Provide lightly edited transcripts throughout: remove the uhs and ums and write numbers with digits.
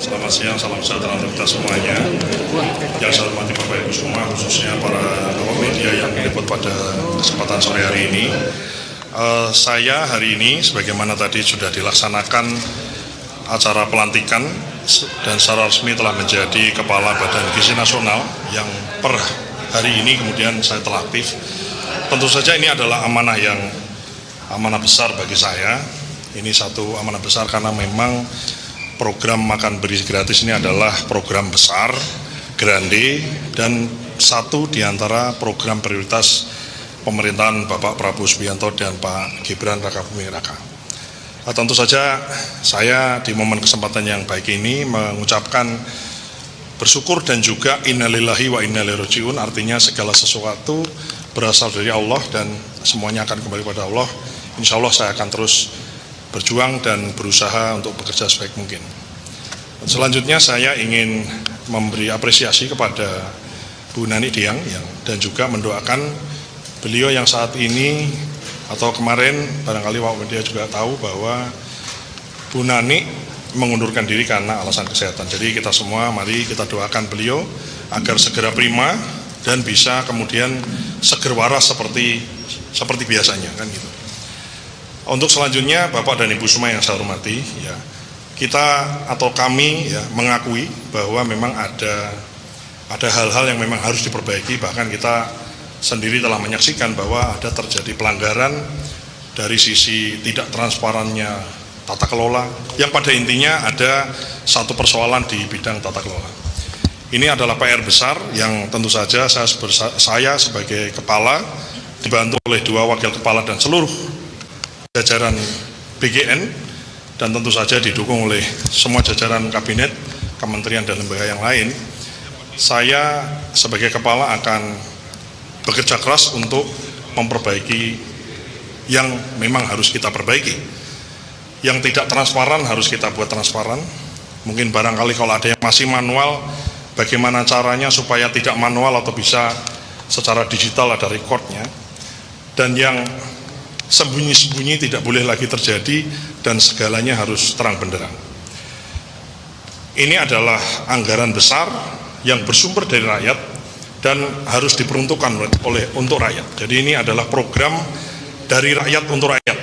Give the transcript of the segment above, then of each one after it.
Selamat siang, salam sejahtera untuk kita semuanya. Yang saya hormati Bapak Ibu semua, khususnya para awak media yang diliput pada kesempatan sore hari ini. Saya hari ini, sebagaimana tadi sudah dilaksanakan acara pelantikan dan secara resmi telah menjadi Kepala Badan Gizi Nasional yang per hari ini kemudian saya telah aktif. Tentu saja ini adalah amanah besar bagi saya. Ini satu amanah besar karena memang program makan bergizi gratis ini adalah program besar, grande, dan satu di antara program prioritas pemerintahan Bapak Prabowo Subianto dan Pak Gibran Rakabuming Raka. Tentu saja saya di momen kesempatan yang baik ini mengucapkan bersyukur dan juga innalillahi wa inna ilaihi raji'un, artinya segala sesuatu berasal dari Allah dan semuanya akan kembali pada Allah. Insya Allah saya akan terus berjuang dan berusaha untuk bekerja sebaik mungkin. Selanjutnya saya ingin memberi apresiasi kepada Bu Nani Diang dan juga mendoakan beliau yang saat ini atau kemarin barangkali Wak Media juga tahu bahwa Bu Nani mengundurkan diri karena alasan kesehatan. Jadi kita semua mari kita doakan beliau agar segera prima dan bisa kemudian seger waras seperti biasanya kan gitu. Untuk selanjutnya Bapak dan Ibu semua yang saya hormati, ya, kita atau kami ya mengakui bahwa memang ada hal-hal yang memang harus diperbaiki. Bahkan kita sendiri telah menyaksikan bahwa ada terjadi pelanggaran dari sisi tidak transparannya tata kelola, yang pada intinya ada satu persoalan di bidang tata kelola. Ini adalah PR besar yang tentu saja saya sebagai kepala dibantu oleh 2 wakil kepala dan seluruh jajaran BGN dan tentu saja didukung oleh semua jajaran kabinet, kementerian dan lembaga yang lain. Saya sebagai kepala akan bekerja keras untuk memperbaiki yang memang harus kita perbaiki. Yang tidak transparan harus kita buat transparan. Mungkin barangkali kalau ada yang masih manual, bagaimana caranya supaya tidak manual atau bisa secara digital ada rekodnya. Dan yang sembunyi-sembunyi tidak boleh lagi terjadi dan segalanya harus terang benderang. Ini adalah anggaran besar yang bersumber dari rakyat dan harus diperuntukkan untuk rakyat. Jadi ini adalah program dari rakyat untuk rakyat.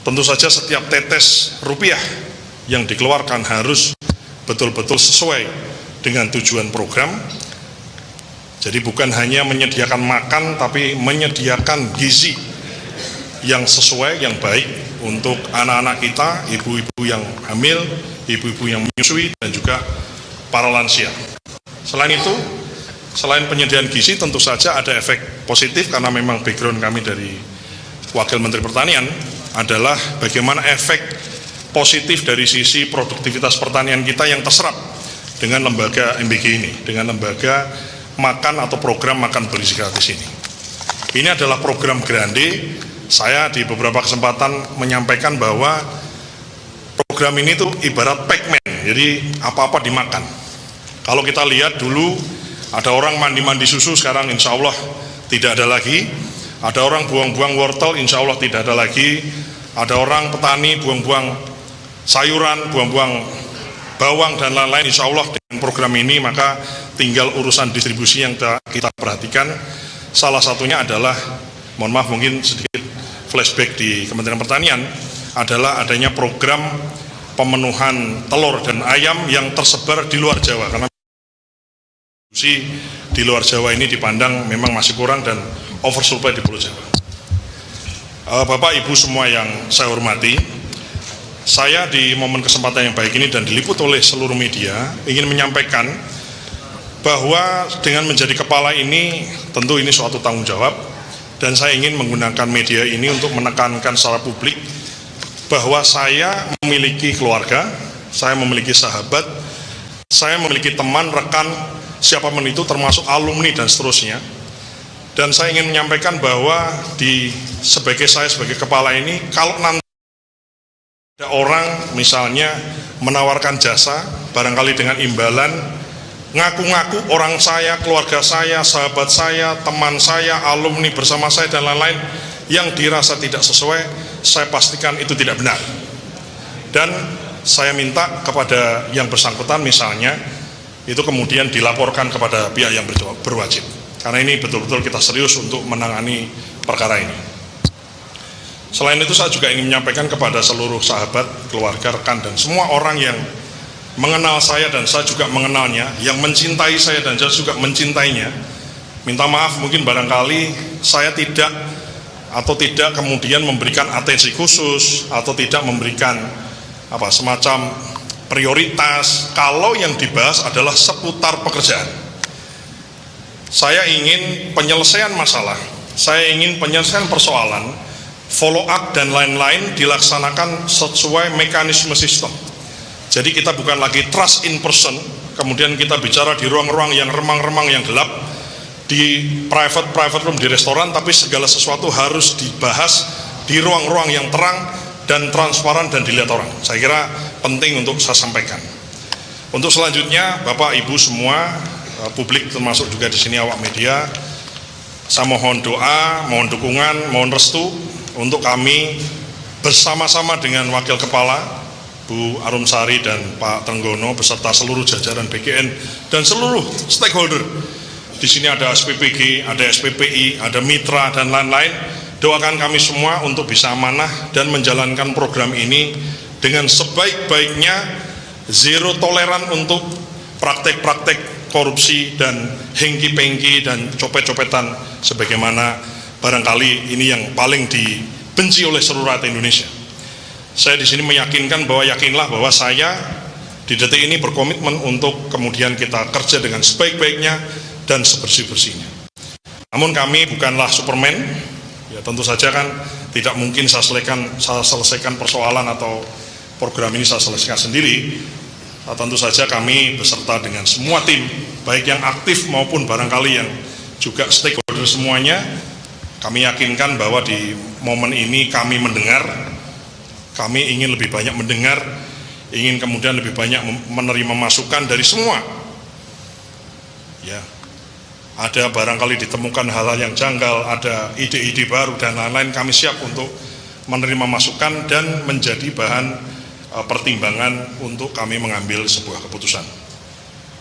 Tentu saja setiap tetes rupiah yang dikeluarkan harus betul-betul sesuai dengan tujuan program. Jadi bukan hanya menyediakan makan tapi menyediakan gizi yang sesuai, yang baik untuk anak-anak kita, ibu-ibu yang hamil, ibu-ibu yang menyusui, dan juga para lansia. Selain itu, selain penyediaan gizi, tentu saja ada efek positif karena memang background kami dari Wakil Menteri Pertanian adalah bagaimana efek positif dari sisi produktivitas pertanian kita yang terserap dengan lembaga MBG ini, dengan lembaga makan atau program makan bergizi gratis ini. Ini adalah program grande. Saya di beberapa kesempatan menyampaikan bahwa program ini tuh ibarat Pac-Man, jadi apa-apa dimakan. Kalau kita lihat dulu ada orang mandi-mandi susu, sekarang insya Allah tidak ada lagi. Ada orang buang-buang wortel, insya Allah tidak ada lagi. Ada orang petani buang-buang sayuran, buang-buang bawang dan lain-lain, insya Allah dengan program ini maka tinggal urusan distribusi yang kita perhatikan. Salah satunya adalah, mohon maaf mungkin sedikit flashback di Kementerian Pertanian, adalah adanya program pemenuhan telur dan ayam yang tersebar di luar Jawa, karena di luar Jawa ini dipandang memang masih kurang dan oversupply di Pulau Jawa. Bapak Ibu semua yang saya hormati, saya di momen kesempatan yang baik ini dan diliput oleh seluruh media ingin menyampaikan bahwa dengan menjadi kepala ini tentu ini suatu tanggung jawab. Dan saya ingin menggunakan media ini untuk menekankan secara publik bahwa saya memiliki keluarga, saya memiliki sahabat, saya memiliki teman, rekan, siapapun itu termasuk alumni dan seterusnya. Dan saya ingin menyampaikan bahwa sebagai kepala ini, kalau nanti ada orang misalnya menawarkan jasa, barangkali dengan imbalan, ngaku-ngaku orang saya, keluarga saya, sahabat saya, teman saya, alumni bersama saya dan lain-lain yang dirasa tidak sesuai, saya pastikan itu tidak benar. Dan saya minta kepada yang bersangkutan misalnya itu kemudian dilaporkan kepada pihak yang berwajib, karena ini betul-betul kita serius untuk menangani perkara ini. Selain itu saya juga ingin menyampaikan kepada seluruh sahabat, keluarga, rekan, dan semua orang yang mengenal saya dan saya juga mengenalnya, yang mencintai saya dan saya juga mencintainya, minta maaf mungkin barangkali saya tidak kemudian memberikan atensi khusus atau tidak memberikan semacam prioritas kalau yang dibahas adalah seputar pekerjaan. Saya ingin penyelesaian masalah, saya ingin penyelesaian persoalan, follow up dan lain-lain dilaksanakan sesuai mekanisme sistem. Jadi kita bukan lagi trust in person, kemudian kita bicara di ruang-ruang yang remang-remang yang gelap, di private room di restoran, tapi segala sesuatu harus dibahas di ruang-ruang yang terang dan transparan dan dilihat orang. Saya kira penting untuk saya sampaikan. Untuk selanjutnya, Bapak Ibu semua, publik termasuk juga di sini awak media, saya mohon doa, mohon dukungan, mohon restu untuk kami bersama-sama dengan Wakil Kepala Bu Arumsari dan Pak Trenggono beserta seluruh jajaran BGN dan seluruh stakeholder. Di sini ada SPPG, ada SPPI, ada mitra dan lain-lain. Doakan kami semua untuk bisa amanah dan menjalankan program ini dengan sebaik-baiknya, zero toleran untuk praktek-praktek korupsi dan hengki-pengki dan copet-copetan sebagaimana barangkali ini yang paling dibenci oleh seluruh rakyat Indonesia. Saya di sini meyakinkan bahwa yakinlah bahwa saya di detik ini berkomitmen untuk kemudian kita kerja dengan sebaik-baiknya dan sebersih-bersihnya. Namun kami bukanlah Superman. Ya, tentu saja kan tidak mungkin saya selesaikan persoalan atau program ini saya selesaikan sendiri. Nah, tentu saja kami beserta dengan semua tim, baik yang aktif maupun barangkali yang juga stakeholder semuanya, kami yakinkan bahwa di momen ini kami mendengar, kami ingin lebih banyak mendengar, ingin kemudian lebih banyak menerima masukan dari semua. Ya. Ada barangkali ditemukan hal-hal yang janggal, ada ide-ide baru dan lain-lain, kami siap untuk menerima masukan dan menjadi bahan pertimbangan untuk kami mengambil sebuah keputusan.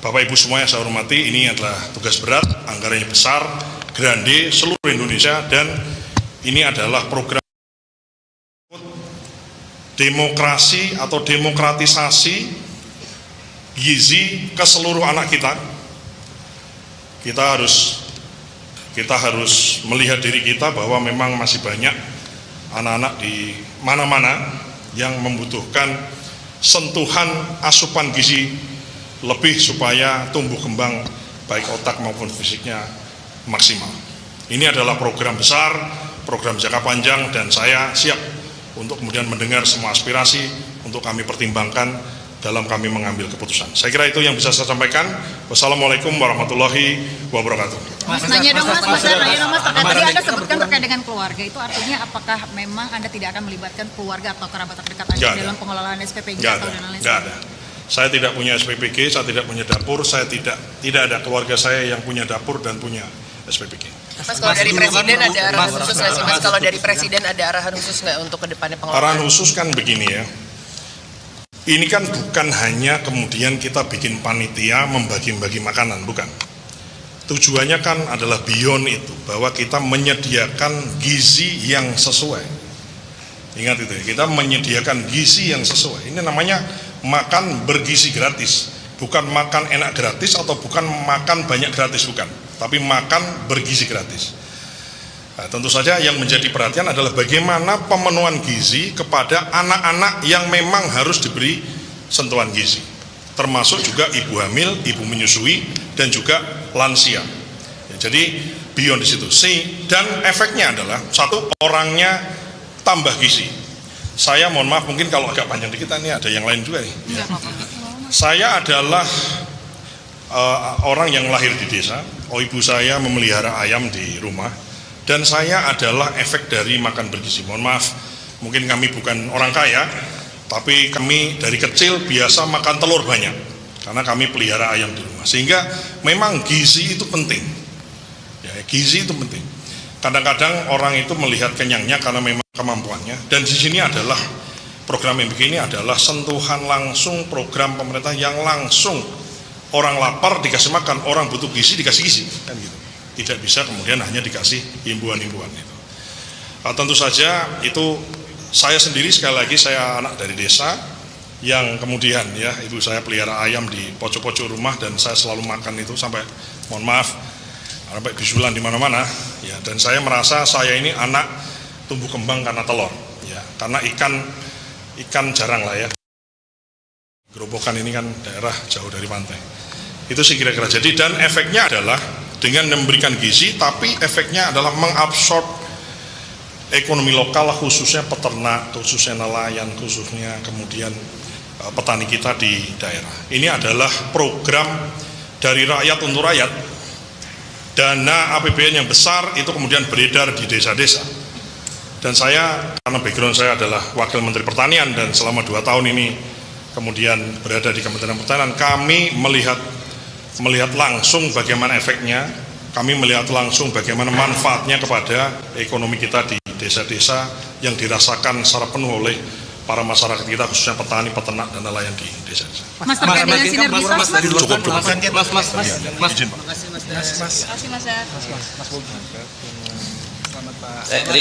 Bapak Ibu semua yang saya hormati, ini adalah tugas berat, anggarannya besar, grande, seluruh Indonesia, dan ini adalah program demokrasi atau demokratisasi gizi ke seluruh anak kita. Kita harus melihat diri kita bahwa memang masih banyak anak-anak di mana-mana yang membutuhkan sentuhan asupan gizi lebih supaya tumbuh kembang baik otak maupun fisiknya maksimal. Ini adalah program besar, program jangka panjang, dan saya siap untuk kemudian mendengar semua aspirasi untuk kami pertimbangkan dalam kami mengambil keputusan. Saya kira itu yang bisa saya sampaikan. Wassalamualaikum warahmatullahi wabarakatuh. Mas, nanya dong Mas, tadi Anda sebutkan terkait dengan keluarga, itu artinya apakah memang Anda tidak akan melibatkan keluarga atau kerabat terdekat Anda dalam pengelolaan SPPG atau dan lain-lain? Nggak ada. Saya tidak punya SPPG, saya tidak punya dapur, saya tidak ada keluarga saya yang punya dapur dan punya SPPG. Mas, kalau dari Presiden ada arahan khusus nggak sih Mas? Kalau dari Presiden ada arahan khusus nggak untuk kedepannya pengelolaan? Arahan khusus kan begini ya. Ini kan bukan hanya kemudian kita bikin panitia membagi-bagi makanan, bukan. Tujuannya kan adalah beyond itu, bahwa kita menyediakan gizi yang sesuai. Ingat itu ya, kita menyediakan gizi yang sesuai. Ini namanya makan bergizi gratis, bukan makan enak gratis atau bukan makan banyak gratis, bukan. Tapi makan bergizi gratis. Nah, tentu saja yang menjadi perhatian adalah bagaimana pemenuhan gizi kepada anak-anak yang memang harus diberi sentuhan gizi, termasuk juga ibu hamil, ibu menyusui, dan juga lansia. Ya, jadi beyond di situ. Dan efeknya adalah satu, orangnya tambah gizi. Saya mohon maaf mungkin kalau agak panjang dikit, ini ada yang lain juga nih. Ya. Saya adalah orang yang lahir di desa. Ibu saya memelihara ayam di rumah. Dan saya adalah efek dari makan bergizi. Mohon maaf, mungkin kami bukan orang kaya, tapi kami dari kecil biasa makan telur banyak, karena kami pelihara ayam di rumah. Sehingga memang gizi itu penting. Ya, gizi itu penting. Kadang-kadang orang itu melihat kenyangnya karena memang kemampuannya. Dan di sini adalah program yang begini adalah sentuhan langsung program pemerintah yang langsung orang lapar dikasih makan, orang butuh gizi dikasih gizi, kan gitu. Tidak bisa kemudian hanya dikasih himbauan-himbauan itu. Tentu saja itu saya sendiri, sekali lagi saya anak dari desa yang kemudian ya ibu saya pelihara ayam di pojok-pojok rumah dan saya selalu makan itu sampai mohon maaf sampai bisulan di mana-mana ya, dan saya merasa saya ini anak tumbuh kembang karena telur ya, karena ikan jarang lah ya. Gerobokan ini kan daerah jauh dari pantai. Itu sih kira-kira. Jadi dan efeknya adalah dengan memberikan gizi, tapi efeknya adalah mengabsorb ekonomi lokal, khususnya peternak, khususnya nelayan, khususnya kemudian petani kita di daerah. Ini adalah program dari rakyat untuk rakyat. Dana APBN yang besar itu kemudian beredar di desa-desa. Dan saya, karena background saya adalah Wakil Menteri Pertanian dan selama 2 tahun ini kemudian berada di Kementerian Pertanian, kami melihat langsung bagaimana efeknya, kami melihat langsung bagaimana manfaatnya kepada ekonomi kita di desa-desa yang dirasakan secara penuh oleh para masyarakat kita, khususnya petani, peternak, dan nelayan di desa-desa. Mas, terkait dengan sinergitas, Izin, Pak. Mas.